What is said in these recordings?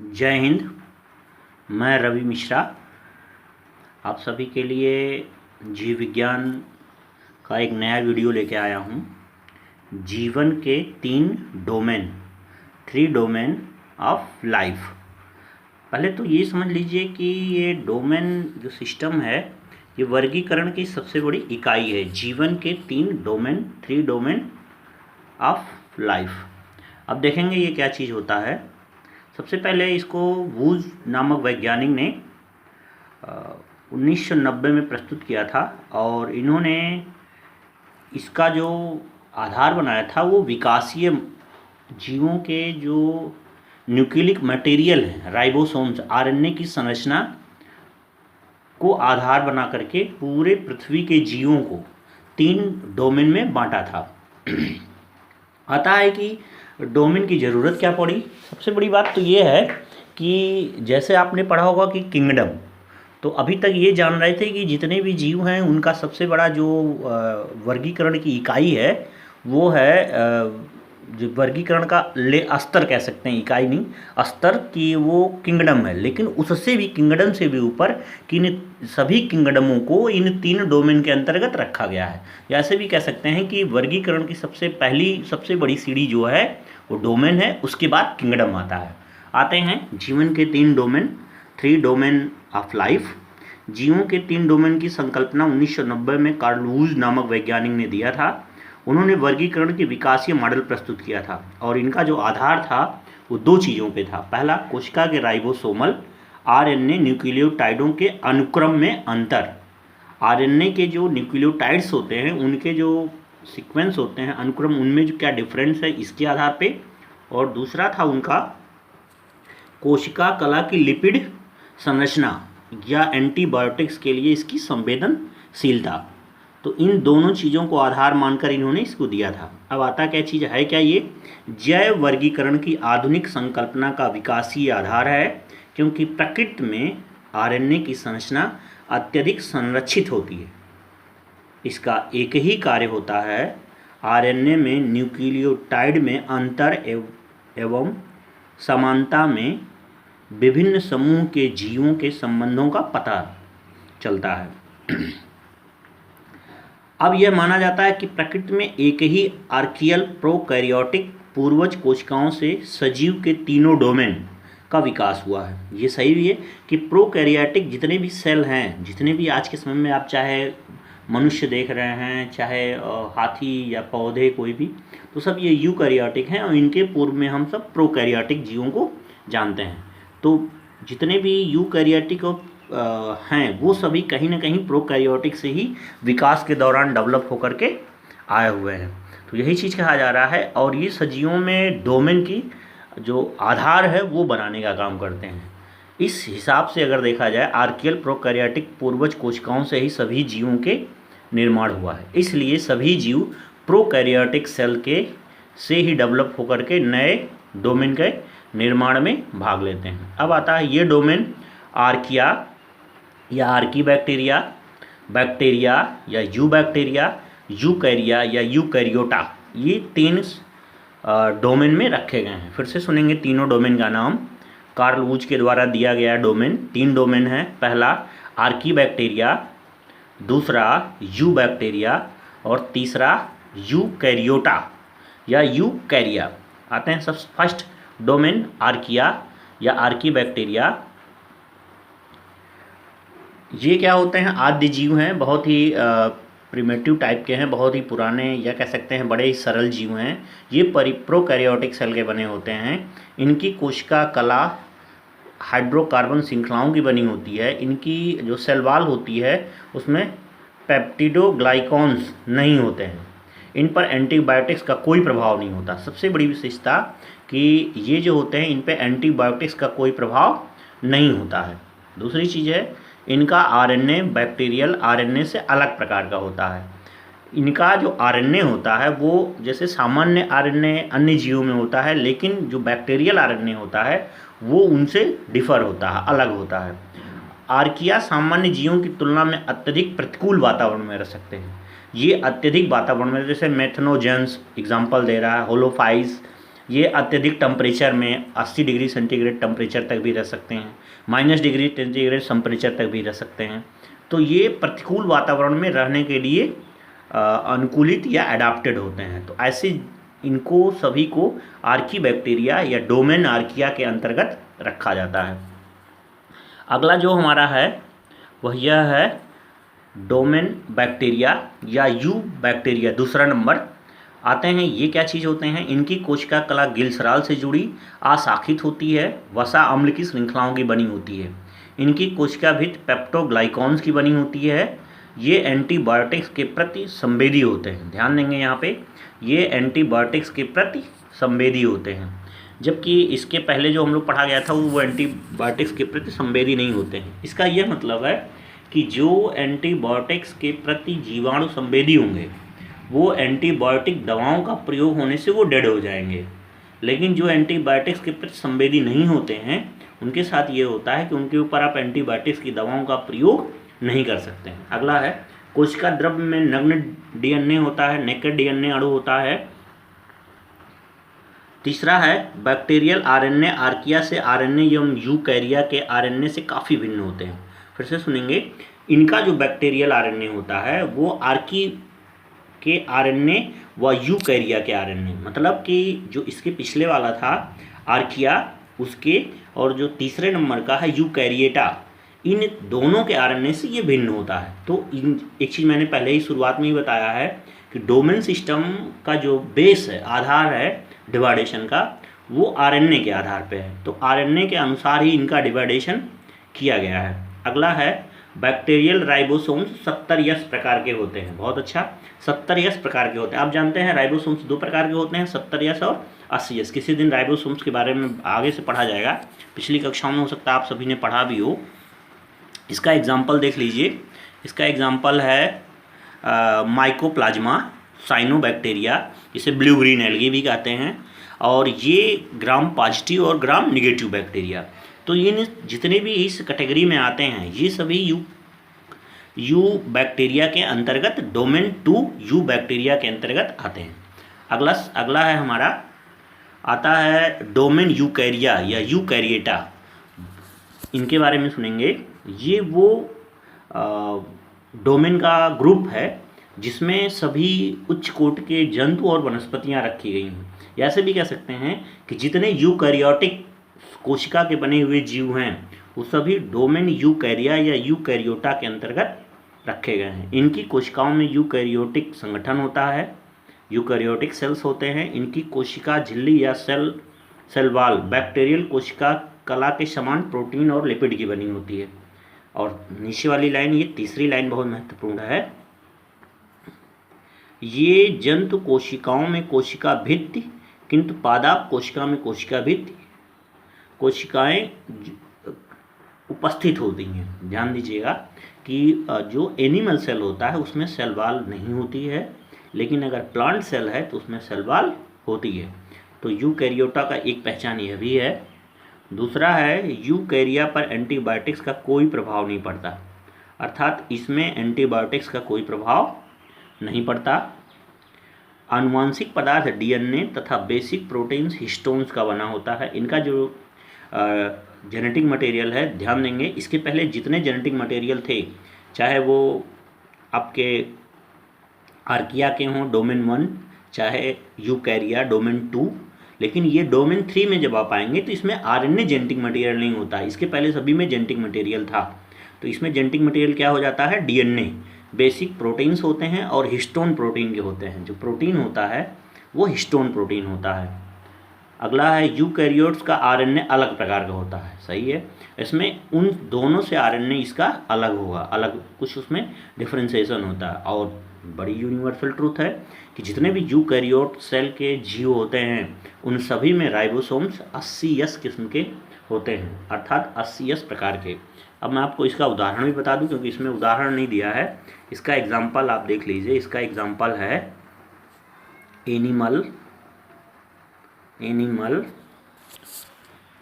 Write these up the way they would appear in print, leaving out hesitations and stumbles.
जय हिंद। मैं रवि मिश्रा आप सभी के लिए जीव विज्ञान का एक नया वीडियो लेके आया हूँ। जीवन के 3 डोमेन ऑफ लाइफ। पहले तो ये समझ लीजिए कि ये डोमेन जो सिस्टम है ये वर्गीकरण की सबसे बड़ी इकाई है। जीवन के 3 डोमेन ऑफ लाइफ। अब देखेंगे ये क्या चीज़ होता है। सबसे पहले इसको वूज नामक वैज्ञानिक ने 1990 में प्रस्तुत किया था और इन्होंने इसका जो आधार बनाया था वो विकासीय जीवों के जो न्यूक्लिक मटेरियल है, राइबोसोम्स, आरएनए की संरचना को आधार बना करके पूरे पृथ्वी के जीवों को 3 डोमेन में बांटा था। आता है कि डोमेन की ज़रूरत क्या पड़ी। सबसे बड़ी बात तो ये है कि जैसे आपने पढ़ा होगा कि किंगडम, तो अभी तक ये जान रहे थे कि जितने भी जीव हैं उनका सबसे बड़ा जो वर्गीकरण की इकाई है वो है जो वर्गीकरण का स्तर कह सकते हैं, इकाई नहीं स्तर, कि वो किंगडम है। लेकिन उससे भी किंगडम से भी ऊपर कि इन सभी किंगडमों को इन 3 डोमेन के अंतर्गत रखा गया है। या ऐसे भी कह सकते हैं कि वर्गीकरण की सबसे बड़ी सीढ़ी जो है वो डोमेन है, उसके बाद किंगडम आता है। आते हैं जीवन के 3 डोमेन, 3 डोमेन ऑफ लाइफ। जीवों के 3 डोमेन की संकल्पना 1990 में कार्ल वूज नामक वैज्ञानिक ने दिया था। उन्होंने वर्गीकरण के विकासीय मॉडल प्रस्तुत किया था और इनका जो आधार था वो 2 चीज़ों पे था। पहला, कोशिका के राइबोसोमल आरएनए न्यूक्लियोटाइडों के अनुक्रम में अंतर। आरएनए के जो न्यूक्लियोटाइड्स होते हैं उनके जो सीक्वेंस होते हैं, अनुक्रम, उनमें जो क्या डिफरेंस है इसके आधार पे। और दूसरा था उनका कोशिका कला की लिपिड संरचना या एंटीबायोटिक्स के लिए इसकी संवेदनशीलता। तो इन दोनों चीज़ों को आधार मानकर इन्होंने इसको दिया था। अब आता क्या चीज़ है, क्या ये जैव वर्गीकरण की आधुनिक संकल्पना का विकासीय आधार है, क्योंकि प्रकृति में आरएनए की संरचना अत्यधिक संरक्षित होती है। इसका एक ही कार्य होता है, आरएनए में न्यूक्लियोटाइड में अंतर एवं समानता में विभिन्न समूह के जीवों के संबंधों का पता चलता है। अब यह माना जाता है कि प्रकृति में एक ही आर्कियल प्रोकैरियोटिक पूर्वज कोशिकाओं से सजीव के 3 डोमेन का विकास हुआ है। ये सही भी है कि प्रोकैरियोटिक जितने भी सेल हैं, जितने भी आज के समय में आप चाहे मनुष्य देख रहे हैं, चाहे हाथी या पौधे कोई भी, तो सब ये यूकैरियोटिक हैं और इनके पूर्व में हम सब प्रोकैरियोटिक जीवों को जानते हैं। तो जितने भी यूकैरियोटिक हैं वो सभी कहीं ना कहीं प्रोकैरियोटिक से ही विकास के दौरान डेवलप होकर के आए हुए हैं। तो यही चीज़ कहा जा रहा है और ये सजीवों में डोमेन की जो आधार है वो बनाने का काम करते हैं। इस हिसाब से अगर देखा जाए, आर्कियल प्रोकैरियोटिक पूर्वज कोशिकाओं से ही सभी जीवों के निर्माण हुआ है। इसलिए सभी जीव प्रोकैरियोटिक सेल के से ही डेवलप होकर के नए डोमेन के निर्माण में भाग लेते हैं। अब आता है ये डोमेन आर्किया या आर्कीबैक्टीरिया, बैक्टीरिया या यूबैक्टीरिया, यूकैरिया या यूकैरियोटा, ये 3 डोमेन में रखे गए हैं। फिर से सुनेंगे तीनों डोमेन का नाम। कार्ल वूज के द्वारा दिया गया डोमेन 3 डोमेन है। पहला आर्कीबैक्टीरिया, दूसरा यूबैक्टीरिया और तीसरा यूकैरियोटा या यूकैरिया। आते हैं सब फर्स्ट डोमेन आर्किया या आर्कीबैक्टीरिया। ये क्या होते हैं, आद्य जीव हैं, बहुत ही प्रिमिटिव टाइप के हैं, बहुत ही पुराने या कह सकते हैं बड़े ही सरल जीव हैं। ये प्रोकैरियोटिक सेल के बने होते हैं। इनकी कोशिका कला हाइड्रोकार्बन श्रृंखलाओं की बनी होती है। इनकी जो सेल वॉल होती है उसमें पेप्टिडोग्लाइकॉन्स नहीं होते हैं। इन पर एंटीबायोटिक्स का कोई प्रभाव नहीं होता। सबसे बड़ी विशेषता कि ये जो होते हैं इन पर एंटीबायोटिक्स का कोई प्रभाव नहीं होता है। दूसरी चीज़ है, इनका आरएनए बैक्टीरियल आरएनए से अलग प्रकार का होता है। इनका जो आरएनए होता है वो जैसे सामान्य आरएनए अन्य जीवों में होता है, लेकिन जो बैक्टीरियल आरएनए होता है वो उनसे डिफर होता है, अलग होता है। आर्किया सामान्य जीवों की तुलना में अत्यधिक प्रतिकूल वातावरण में रह सकते हैं। ये अत्यधिक वातावरण में, जैसे मेथनोजेंस एग्जाम्पल दे रहा है, होलोफाइस, ये अत्यधिक टेम्परेचर में 80 डिग्री सेंटीग्रेड टेम्परेचर तक भी रह सकते हैं, -डिग्री सेंटीग्रेड टेम्परेचर तक भी रह सकते हैं। तो ये प्रतिकूल वातावरण में रहने के लिए अनुकूलित या एडाप्टेड होते हैं। तो ऐसे इनको सभी को आर्की बैक्टीरिया या डोमेन आर्किया के अंतर्गत रखा जाता है। अगला जो हमारा है वह यह है डोमेन बैक्टीरिया या यू बैक्टीरिया, दूसरा नंबर आते हैं। ये क्या चीज़ होते हैं? इनकी कोशिका कला गिलसराल से जुड़ी अशाखित होती है, वसा अम्ल की श्रृंखलाओं की बनी होती है। इनकी कोशिका भित्ति पेप्टोग्लाइकॉन्स की बनी होती है। ये एंटीबायोटिक्स के प्रति संवेदी होते हैं। ध्यान देंगे यहाँ पे, ये एंटीबायोटिक्स के प्रति संवेदी होते हैं, जबकि इसके पहले जो हम लोग पढ़ा गया था वो एंटीबायोटिक्स के प्रति संवेदी नहीं होते हैं। इसका यह मतलब है कि जो एंटीबायोटिक्स के प्रति जीवाणु संवेदी होंगे वो एंटीबायोटिक दवाओं का प्रयोग होने से वो डेड हो जाएंगे, लेकिन जो एंटीबायोटिक्स के प्रति संवेदी नहीं होते हैं उनके साथ ये होता है कि उनके ऊपर आप एंटीबायोटिक्स की दवाओं का प्रयोग नहीं कर सकते हैं। अगला है कोशिका द्रव्य में नग्न डीएनए होता है, नेकेड डीएनए अणु होता है। तीसरा है बैक्टीरियल आरएनए आर्किया से आरएनए एवं यूकैरिया के आरएनए से काफ़ी भिन्न होते हैं। फिर से सुनेंगे, इनका जो बैक्टीरियल आरएनए होता है वो आर्की के आरएनए व यूकैरिया के आरएनए, मतलब कि जो इसके पिछले वाला था आर्किया उसके, और जो तीसरे नंबर का है यूकैरिएटा, इन दोनों के आरएनए से ये भिन्न होता है। तो एक चीज़ मैंने पहले ही शुरुआत में ही बताया है कि डोमेन सिस्टम का जो बेस है, आधार है डिवाइडेशन का, वो आरएनए के आधार पे है। तो आरएनए के अनुसार ही इनका डिवाइडेशन किया गया है। अगला है बैक्टीरियल राइबोसोम्स 70S प्रकार के होते हैं। बहुत अच्छा, 70S प्रकार के होते हैं। आप जानते हैं राइबोसोम्स दो प्रकार के होते हैं, 70S और 80S। किसी दिन राइबोसोम्स के बारे में आगे से पढ़ा जाएगा, पिछली कक्षाओं में हो सकता है आप सभी ने पढ़ा भी हो। इसका एग्जाम्पल देख लीजिए, इसका एग्जाम्पल है माइकोप्लाज्मा साइनोबैक्टीरिया, जिसे ब्लू ग्रीन एल्गी भी कहते हैं, और ये ग्राम पॉजिटिव और ग्राम निगेटिव बैक्टीरिया। तो इन जितने भी इस कैटेगरी में आते हैं ये सभी यू बैक्टीरिया के अंतर्गत, डोमेन 2 यू बैक्टीरिया के अंतर्गत आते हैं। अगला है हमारा, आता है डोमेन यूकैरिया या यूकैरिएटा। इनके बारे में सुनेंगे। ये वो डोमेन का ग्रुप है जिसमें सभी उच्च कोटि के जंतु और वनस्पतियां रखी गई हैं। या ऐसे भी कह सकते हैं कि जितने यूकैरियोटिक कोशिका के बने हुए जीव हैं वो सभी डोमेन यूकैरिया या यूकैरियोटा के अंतर्गत रखे गए हैं। इनकी कोशिकाओं में यूकैरियोटिक संगठन होता है, यूकैरियोटिक सेल्स होते हैं। इनकी कोशिका झिल्ली या सेल वॉल बैक्टीरियल कोशिका कला के समान प्रोटीन और लिपिड की बनी होती है। और नीचे वाली लाइन, ये तीसरी लाइन बहुत महत्वपूर्ण है, ये जंतु कोशिकाओं में कोशिका भित्ति, किंतु पादप कोशिका में कोशिका भित्ति कोशिकाएं उपस्थित होती हैं। ध्यान दीजिएगा कि जो एनिमल सेल होता है उसमें सेल वॉल नहीं होती है, लेकिन अगर प्लांट सेल है तो उसमें सेल वॉल होती है। तो यूकैरियोटा का एक पहचान यह भी है। दूसरा है यूकैरिया पर एंटीबायोटिक्स का कोई प्रभाव नहीं पड़ता, अर्थात इसमें एंटीबायोटिक्स का कोई प्रभाव नहीं पड़ता। आनुवांशिक पदार्थ डीएनए तथा बेसिक प्रोटीन्स हिस्टोन्स का बना होता है। इनका जो जेनेटिक मटेरियल है, ध्यान देंगे इसके पहले जितने जेनेटिक मटेरियल थे, चाहे वो आपके आर्किया के हों डोमेन 1, चाहे यूकैरिया डोमेन 2, लेकिन ये डोमेन 3 में जब आप आएंगे तो इसमें आरएनए जेनेटिक मटेरियल नहीं होता। इसके पहले सभी में जेनेटिक मटेरियल था। तो इसमें जेनेटिक मटेरियल क्या हो जाता है? डीएनए, बेसिक प्रोटीन्स होते हैं और हिस्टोन प्रोटीन के होते हैं। जो प्रोटीन होता है वो हिस्टोन प्रोटीन होता है। अगला है यूकैरियोट्स का आरएनए अलग प्रकार का होता है। सही है, इसमें उन दोनों से आरएनए इसका अलग होगा, अलग कुछ उसमें डिफ्रेंसिएशन होता है। और बड़ी यूनिवर्सल ट्रूथ है कि जितने भी यूकैरियोट सेल के जीव होते हैं उन सभी में राइबोसोम्स 80S किस्म के होते हैं, अर्थात 80S प्रकार के। अब मैं आपको इसका उदाहरण भी बता दूं, क्योंकि इसमें उदाहरण नहीं दिया है। इसका एग्जाम्पल आप देख लीजिए। इसका एग्जाम्पल है एनिमल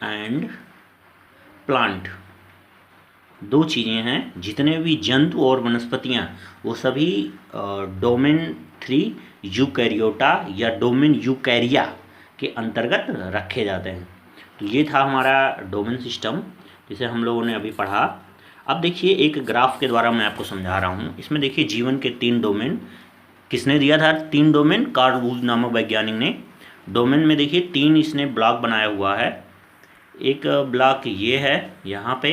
एंड प्लांट। दो चीज़ें हैं, जितने भी जंतु और वनस्पतियां वो सभी डोमेन 3 यूकैरियोटा या डोमेन यूकैरिया के अंतर्गत रखे जाते हैं। तो ये था हमारा डोमेन सिस्टम जिसे हम लोगों ने अभी पढ़ा। अब देखिए एक ग्राफ के द्वारा मैं आपको समझा रहा हूँ। इसमें देखिए जीवन के 3 डोमेन किसने दिया था? 3 डोमेन कार्ल वूज नामक वैज्ञानिक ने। डोमेन में देखिए 3 इसने ब्लॉक बनाया हुआ है। एक ब्लॉक ये है यहाँ पे,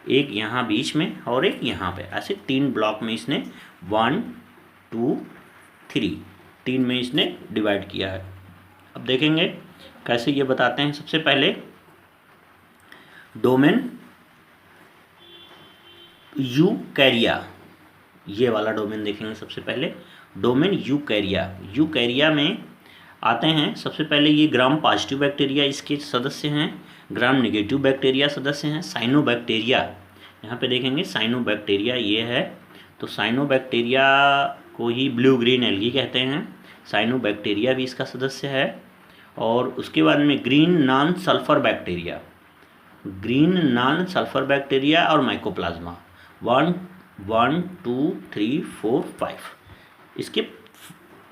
एक यहाँ बीच में और एक यहाँ पे, ऐसे 3 ब्लॉक में इसने 1 2 3 में इसने डिवाइड किया है। अब देखेंगे कैसे ये बताते हैं। सबसे पहले डोमेन यूकैरिया, ये वाला डोमेन देखेंगे। सबसे पहले डोमेन यूकैरिया में आते हैं। सबसे पहले ये ग्राम पॉजिटिव बैक्टीरिया इसके सदस्य हैं, ग्राम नेगेटिव बैक्टीरिया सदस्य हैं। साइनोबैक्टीरिया यहाँ पे देखेंगे, साइनोबैक्टीरिया ये है। तो साइनोबैक्टीरिया को ही ब्लू ग्रीन एल्गी कहते हैं। साइनोबैक्टीरिया भी इसका सदस्य है। और उसके बाद में ग्रीन नॉन सल्फर बैक्टीरिया और माइकोप्लाज्मा 1 2 3 4 5 इसके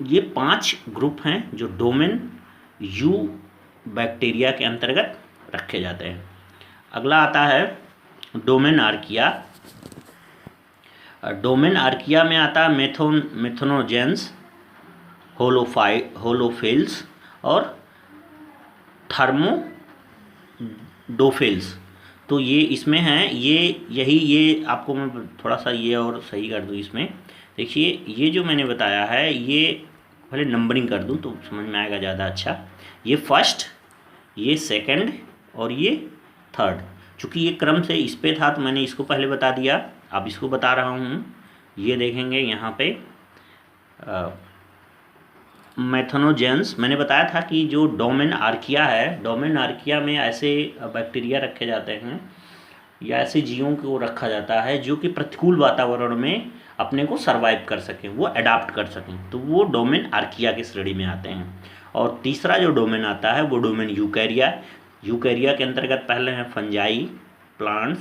ये 5 ग्रुप हैं जो डोमेन यू बैक्टीरिया के अंतर्गत रखे जाते हैं। अगला आता है डोमेन आर्किया। डोमेन आर्किया में आता है मेथनोजेंस, होलोफेल्स और थर्मोडोफेल्स। तो ये इसमें हैं, ये आपको मैं थोड़ा सा ये और सही कर दूँ। इसमें देखिए ये जो मैंने बताया है, ये पहले नंबरिंग कर दूँ तो समझ में आएगा ज़्यादा अच्छा। ये फर्स्ट, ये सेकंड और ये थर्ड। चूँकि ये क्रम से इस पे था तो मैंने इसको पहले बता दिया, अब इसको बता रहा हूँ। ये देखेंगे यहाँ पे मेथनोजेंस, मैंने बताया था कि जो डोमेन आर्किया है, डोमेन आर्किया में ऐसे बैक्टीरिया रखे जाते हैं या ऐसे जीवों को रखा जाता है जो कि प्रतिकूल वातावरण में अपने को सर्वाइव कर सकें, वो अडाप्ट कर सकें, तो वो डोमेन आर्किया की श्रेणी में आते हैं। और तीसरा जो डोमेन आता है वो डोमेन यूकैरिया के अंतर्गत पहले हैं फंजाई, प्लांट्स,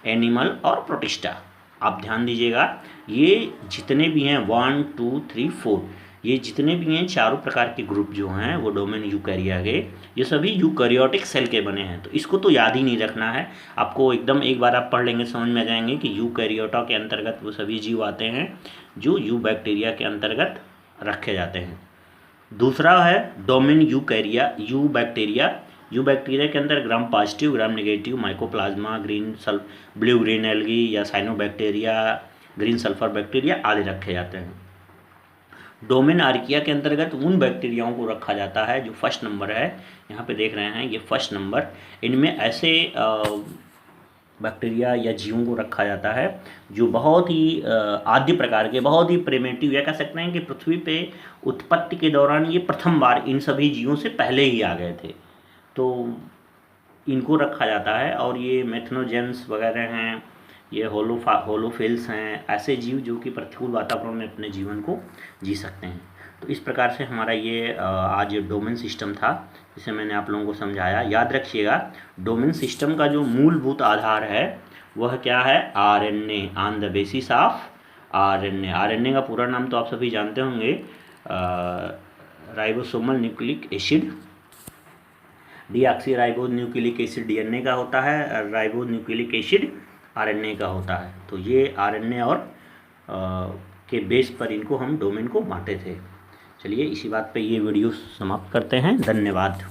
एनिमल और प्रोटिस्टा। आप ध्यान दीजिएगा, ये जितने भी हैं 1 2 3 4, ये जितने भी हैं चारों प्रकार के ग्रुप जो हैं वो डोमेन यूकैरिया के, ये सभी यूकैरियोटिक सेल के बने हैं। तो इसको तो याद ही नहीं रखना है आपको, एकदम एक बार आप पढ़ लेंगे समझ में आ जाएंगे कि यूकैरियोटा के अंतर्गत वो सभी जीव आते हैं जो यू बैक्टीरिया के अंतर्गत रखे जाते हैं। दूसरा है डोमेन यू बैक्टीरिया के अंदर gram positive, gram negative, mycoplasma, blue green algae या साइनोबैक्टीरिया, ग्रीन सल्फर बैक्टीरिया आदि रखे जाते हैं। डोमेन आर्किया के अंतर्गत उन बैक्टीरियाओं को रखा जाता है जो फर्स्ट नंबर है, यहाँ पे देख रहे हैं ये फर्स्ट नंबर। इनमें ऐसे बैक्टीरिया या जीवों को रखा जाता है जो बहुत ही आद्य प्रकार के, बहुत ही प्रिमिटिव, या कह सकते हैं कि पृथ्वी पे उत्पत्ति के दौरान ये प्रथम बार इन सभी जीवों से पहले ही आ गए थे, तो इनको रखा जाता है। और ये मेथनोजेंस वगैरह हैं, ये होलोफेल्स हैं, ऐसे जीव जो कि प्रतिकूल वातावरण में अपने जीवन को जी सकते हैं। तो इस प्रकार से हमारा ये आज डोमेन सिस्टम था जिसे मैंने आप लोगों को समझाया। याद रखिएगा डोमेन सिस्टम का जो मूलभूत आधार है वह क्या है? RNA, on the basis of RNA. RNA का पूरा नाम तो आप सभी जानते होंगे, ribosomal nucleic acid. Deoxy ribo nucleic acid DNA का होता है, राइबो न्यूक्लिक एसिड आरएनए का होता है। तो ये आरएनए और के बेस पर इनको हम डोमेन को बांटे थे। चलिए इसी बात पे ये वीडियो समाप्त करते हैं। धन्यवाद।